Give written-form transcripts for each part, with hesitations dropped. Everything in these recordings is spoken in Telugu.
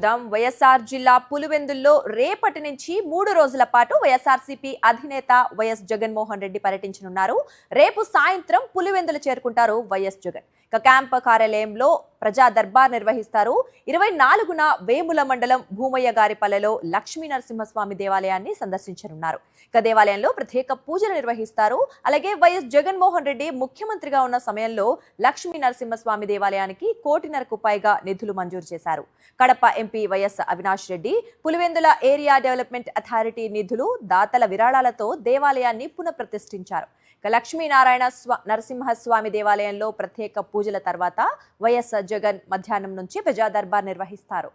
వైఎస్ఆర్ జిల్లా పులివెందుల్లో రేపటి నుంచి 3 రోజుల పాటు వైఎస్ఆర్సీపీ అధినేత వైఎస్ జగన్మోహన్ రెడ్డి పర్యటించనున్నారు. రేపు సాయంత్రం పులివెందులు చేరుకుంటారు వైఎస్ జగన్. క్యాంప్ కార్యాలయంలో ప్రజా దర్బార్ నిర్వహిస్తారు. 24న వేముల మండలం భూమయ్యగారిపల్లెలో లక్ష్మీ నరసింహస్వామి దేవాలయాన్ని సందర్శించనున్నారు. దేవాలయంలో ప్రత్యేక పూజలు నిర్వహిస్తారు. అలాగే వైఎస్ జగన్మోహన్ రెడ్డి ముఖ్యమంత్రిగా ఉన్న సమయంలో లక్ష్మీ నరసింహస్వామి దేవాలయానికి 1.5 కోటి పైగా నిధులు మంజూరు చేశారు. Kadapa MP YS Avinash Reddy Pulivendula area development authority నిధులు, దాతల విరాళాలతో దేవాలయాన్ని పునఃప్రతిష్ఠించారు. లక్ష్మీనారాయణ నరసింహస్వామి దేవాలయంలో ప్రత్యేక పూజల తర్వాత వైఎస్ జగన్ మధ్యాహ్నం నుంచి ప్రజా దర్బార్ నిర్వహిస్తారు.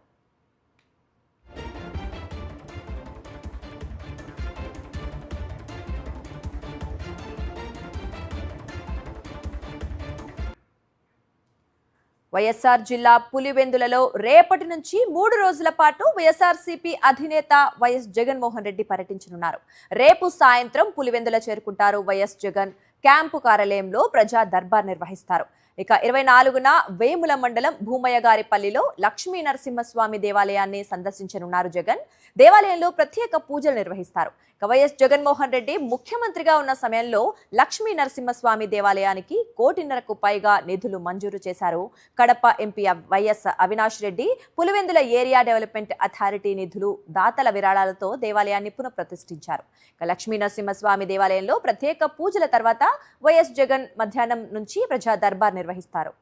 వైఎస్ఆర్ జిల్లా పులివెందులలో రేపటి నుంచి 3 రోజుల పాటు వైఎస్ఆర్సీపీ అధినేత వైఎస్ జగన్మోహన్ రెడ్డి పర్యటించనున్నారు. రేపు సాయంత్రం పులివెందుల చేరుకుంటారు వైఎస్ జగన్. క్యాంపు కార్యాలయంలో ప్రజా దర్బార్ నిర్వహిస్తారు. 24న వేముల మండలం భూమయ్యగారిపల్లిలో లక్ష్మీ నరసింహస్వామి దేవాలయాన్ని సందర్శించనున్నారు జగన్. దేవాలయంలో ప్రత్యేక పూజలు నిర్వహిస్తారు. వైఎస్ జగన్మోహన్ రెడ్డి ముఖ్యమంత్రిగా ఉన్న సమయంలో లక్ష్మీ నరసింహస్వామి దేవాలయానికి 1.5 కోటి పైగా నిధులు మంజూరు చేశారు. Kadapa MP YS Avinash Reddy Pulivendula area development authority నిధులు, దాతల విరాళాలతో దేవాలయాన్ని పునఃప్రతిష్ఠించారు. లక్ష్మీ నరసింహస్వామి దేవాలయంలో ప్రత్యేక పూజల తర్వాత వైఎస్ జగన్ మధ్యాహ్నం నుంచి ప్రజా దర్బార్ నిర్వహిస్తారు.